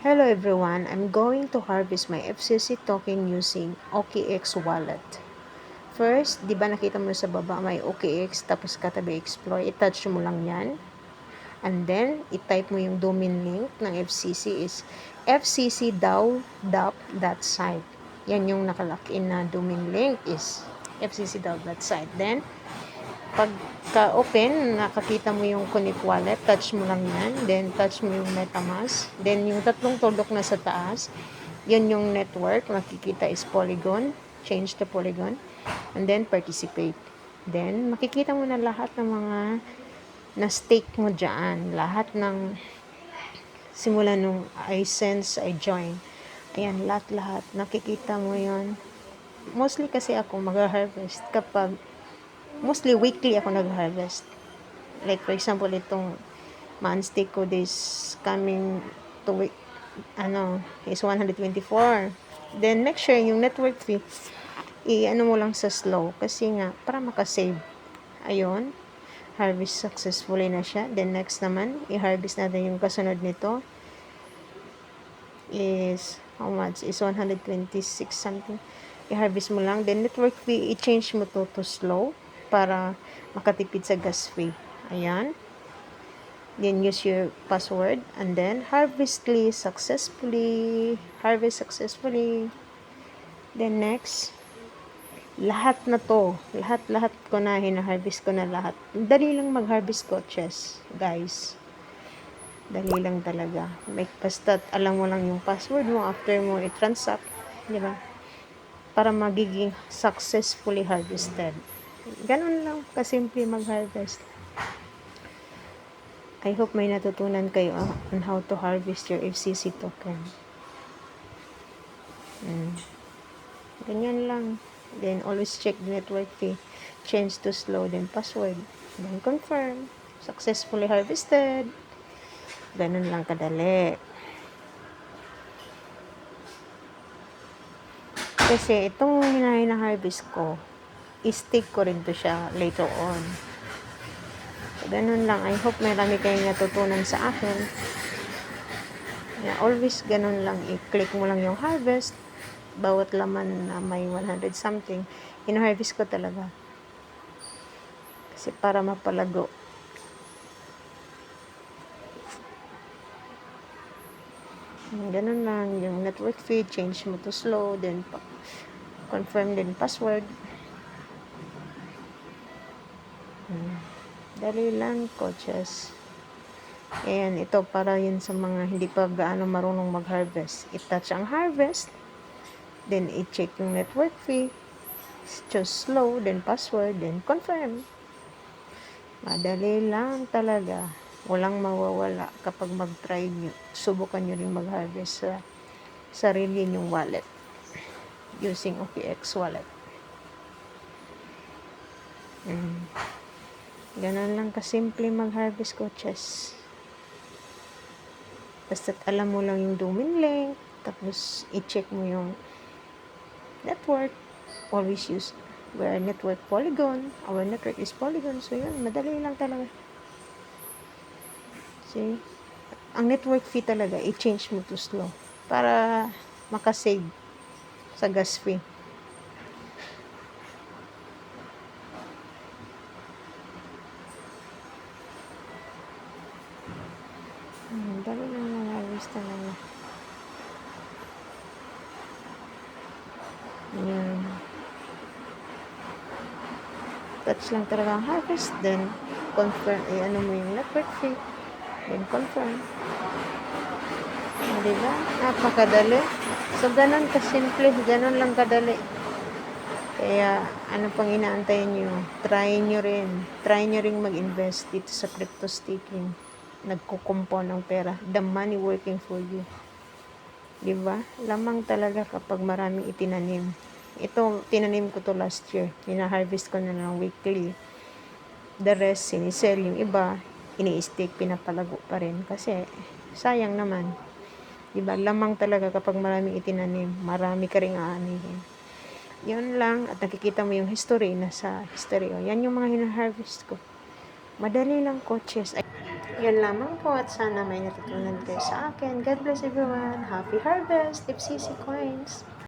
Hello everyone, I'm going to harvest my FCC token using OKX wallet. First, di ba nakita mo sa baba may OKX tapos katabi explore, i-touch mo lang yan. And then, i-type mo yung domain link ng FCC is fccdaw.site. Yan yung nakalak-in na domain link is fccdaw.site. Then, pagka-open, nakakita mo yung Connect Wallet, touch mo lang yan, then touch mo yung MetaMask, then yung tatlong tuldok na sa taas, yun yung network, makikita is Polygon, change to Polygon, and then participate. Then, makikita mo na lahat ng mga na-stake mo dyan, lahat ng simula nung I sense, I join. Ayan, lahat-lahat, nakikita mo yon. Mostly kasi ako mag-harvest kapag mostly weekly ako nag-harvest. Like for example, itong man-stick ko this coming to week, is 124. Then make sure yung network fee, i-ano mo lang sa slow kasi nga, para makasave. Ayun, harvest successfully na siya. Then next naman, i-harvest natin yung kasunod nito is, how much? Is 126 something. I-harvest mo lang. Then network fee, i-change mo to slow para makatipid sa gas fee. Ayan. Then use your password and then harvest successfully. Then next, lahat na to, lahat ko na hina-harvest ko na lahat. Dali lang mag-harvest coaches, guys. Dali lang talaga. Basta alam mo lang yung password mo after mo i-transact, di ba? Para magiging successfully harvested. Ganun lang kasimple mag-harvest. I hope may natutunan kayo on how to harvest your FCC token. Ganyan lang. Then, always check the network fee. Change to slow, then password. Then, confirm. Successfully harvested. Ganun lang kadali. Kasi, itong hinahin na harvest ko, i-stick ko rin to siya later on. So, ganun lang. I hope marami kayong natutunan sa akin. Yeah, always ganun lang. I-click mo lang yung harvest. Bawat laman na may 100 something, hina-harvest ko talaga. Kasi para mapalago. Ganun lang. Yung network feed, change mo to slow, then confirm din password. Dali lang, coaches. Ayan, ito para yun sa mga hindi pa gaano marunong mag-harvest. I-touch ang harvest, then i-check yung network fee, choose slow, then password, then confirm. Madali lang talaga. Walang mawawala kapag mag-try nyo. Subukan nyo rin mag-harvest sa sarili nyong wallet using OKX wallet. Ganun lang kasimple mag-harvest coaches. Basta't alam mo lang yung domain link, tapos i-check mo yung network. Always use where network Polygon. Our network is Polygon. So yun, madali lang talaga. See? Ang network fee talaga, i-change mo to slow para makasave sa gas fee. Dali lang na-harvest talaga. Ayan. Touch lang talaga ang harvest, then confirm, ano mo yung network fee, then confirm. Diba? Napakadali. So, ganun kasimple, ganun lang kadali. Kaya, ano pang inaantayin nyo? Try nyo rin mag-invest dito sa crypto staking. Nagkukumpon ng pera. The money working for you. Diba? Lamang talaga kapag maraming itinanim. Ito, tinanim ko to last year. Hina-harvest ko na ng weekly. The rest, sinisell. Yung iba, ini-stake, pinapalago pa rin. Kasi, sayang naman. Diba? Lamang talaga kapag maraming itinanim. Marami ka rin aanihin. Yun lang. At nakikita mo yung history. Nasa history. O, yan yung mga hina-harvest ko. Madali lang, coaches. Yun lamang po at sana may natutunan kayo sa akin. God bless everyone. Happy harvest, FCC Coins!